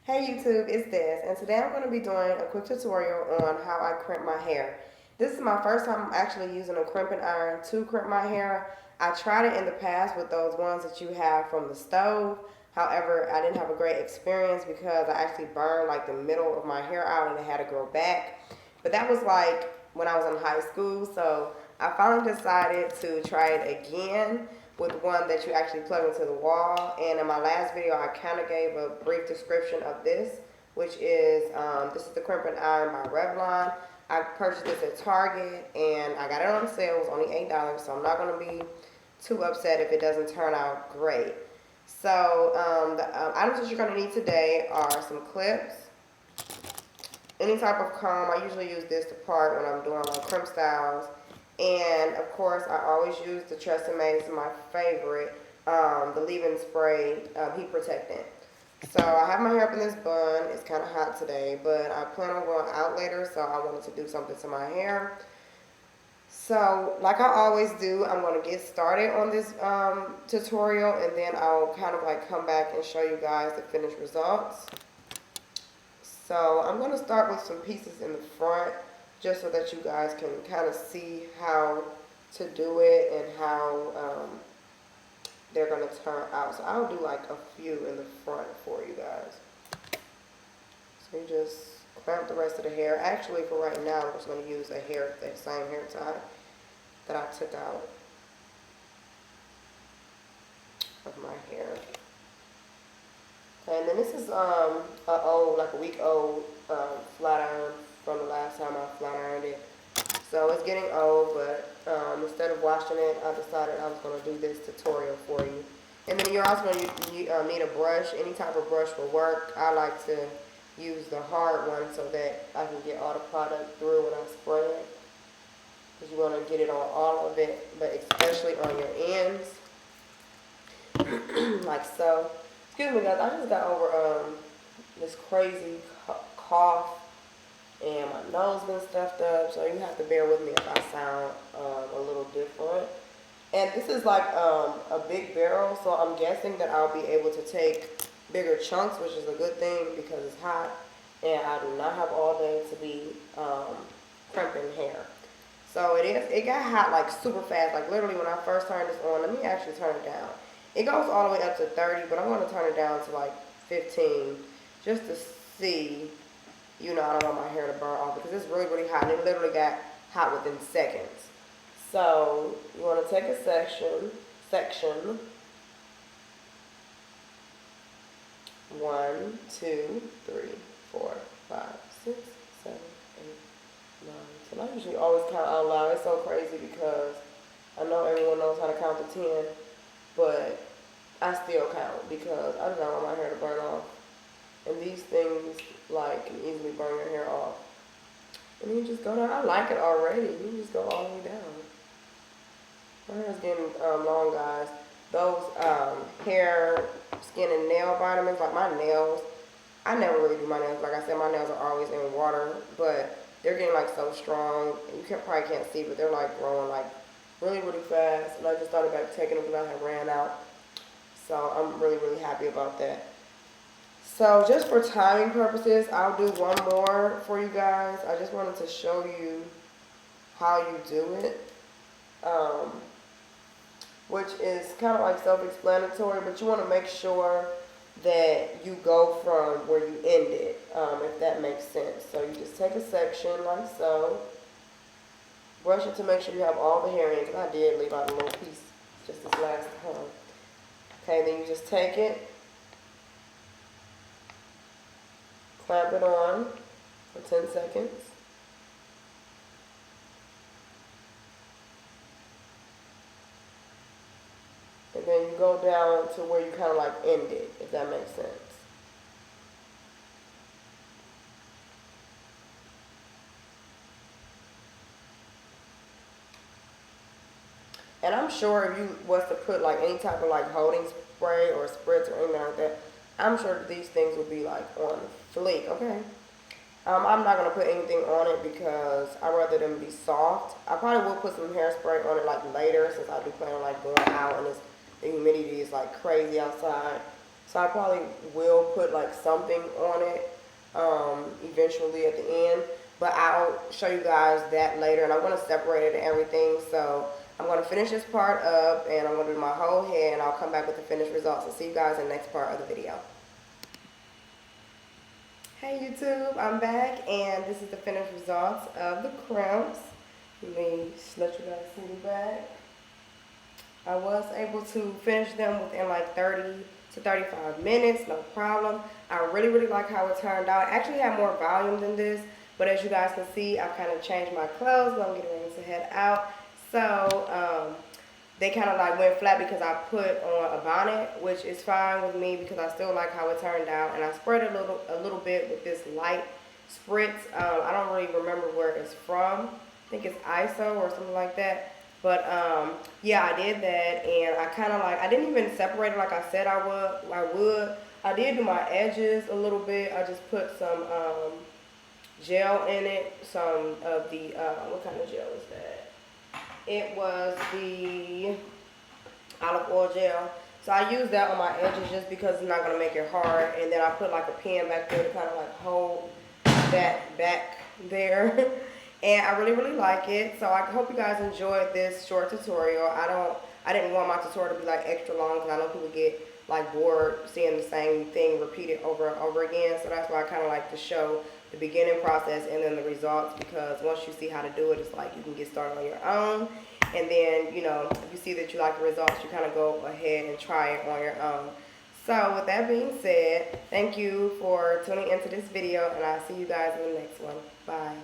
Hey YouTube, it's Des, and today I'm going to be doing a quick tutorial on how I crimp my hair. This is my first time actually using a crimping iron to crimp my hair. I tried it in the past with those ones that you have from the stove. However, I didn't have a great experience because I actually burned like the middle of my hair out and it had to grow back. But that was like when I was in high school, so I finally decided to try it again with one that you actually plug into the wall. And in my last video, I kind of gave a brief description of this, which is, this is the crimping iron by Revlon. I purchased this at Target, and I got it on sale. It was only $8, so I'm not going to be too upset if it doesn't turn out great. So the items that you're going to need today are some clips, any type of comb. I usually use this to part when I'm doing like crimp styles. And of course, I always use the Tresemme. It's my favorite, the leave-in spray heat protectant. So I have my hair up in this bun. It's kind of hot today, but I plan on going out later, so I wanted to do something to my hair. So like I always do, I'm going to get started on this tutorial, and then I'll kind of like come back and show you guys the finished results. So I'm going to start with some pieces in the front, just so that you guys can kind of see how to do it and how they're going to turn out. So I'll do like a few in the front for you guys. So you just clamp the rest of the hair. Actually, for right now, I'm just going to use that same hair tie that I took out of my hair. And then this is like a week old flat iron from the last time I flat ironed it. So it's getting old, but instead of washing it, I decided I was going to do this tutorial for you. And then you're also going to need a brush. Any type of brush will work. I like to use the hard one so that I can get all the product through when I spray it. Because you want to get it on all of it, but especially on your ends. Like so. Excuse me guys, I just got over this crazy cough, and my nose been stuffed up, so you have to bear with me if I sound a little different. And this is like a big barrel, so I'm guessing that I'll be able to take bigger chunks, which is a good thing because it's hot, and I do not have all day to be crimping hair. So it got hot like super fast, like literally when I first turned this on. Let me actually turn it down. It goes all the way up to 30, but I'm going to turn it down to like 15 just to see, I don't want my hair to burn off because it's really, really hot. And it literally got hot within seconds. So you want to take a section, 1, 2, 3, 4, 5, 6, 7, 8, 9, 10. I usually always count out loud. It's so crazy because I know everyone knows how to count to 10. But I still count because I do not want my hair to burn off. And these things, like, can easily burn your hair off. And you just go down. I like it already. You just go all the way down. My hair is getting long, guys. Those hair, skin, and nail vitamins, like my nails, I never really do my nails. Like I said, my nails are always in water. But they're getting, like, so strong. You probably can't see, but they're, like, growing, like, really, really fast, and I just started back taking them because I had ran out. So I'm really, really happy about that. So just for timing purposes, I'll do one more for you guys. I just wanted to show you how you do it, which is kind of like self-explanatory, but you want to make sure that you go from where you ended, if that makes sense. So you just take a section like so. Brush it to make sure you have all the hair in, because I did leave out a little piece just this last time. Okay, then you just take it, clamp it on for 10 seconds. And then you go down to where you kind of like ended, if that makes sense. And I'm sure if you was to put like any type of like holding spray or spritz or anything like that, I'm sure that these things would be like on fleek, okay? I'm not going to put anything on it because I'd rather them be soft. I probably will put some hairspray on it like later since I do plan on like going out and the humidity is like crazy outside. So I probably will put like something on it eventually at the end. But I'll show you guys that later, and I'm going to separate it and everything. So I'm going to finish this part up, and I'm going to do my whole head, and I'll come back with the finished results and see you guys in the next part of the video. Hey YouTube, I'm back, and this is the finished results of the crimps. Let me just let you guys see the back. I was able to finish them within like 30 to 35 minutes, no problem. I really like how it turned out. I actually had more volume than this, but as you guys can see, I've kind of changed my clothes, but I'm getting ready to head out. So they kind of like went flat because I put on a bonnet, which is fine with me because I still like how it turned out. And I spread it a little bit with this light spritz. I don't really remember where it's from. I think it's ISO or something like that. But yeah, I did that, and I kind of like, I didn't even separate it like I said I would. I did do my edges a little bit. I just put some gel in it, some of the, what kind of gel is that? It was the olive oil gel. So I used that on my edges just because it's not going to make it hard. And then I put like a pen back there to kind of like hold that back there. And I really like it. So I hope you guys enjoyed this short tutorial. I didn't want my tutorial to be like extra long because I know people get like bored seeing the same thing repeated over and over again. So that's why I kind of like to show the beginning process and then the results, because once you see how to do it, it's like you can get started on your own. And then, you know, if you see that you like the results, you kind of go ahead and try it on your own. So with that being said, thank you for tuning into this video, and I'll see you guys in the next one. Bye.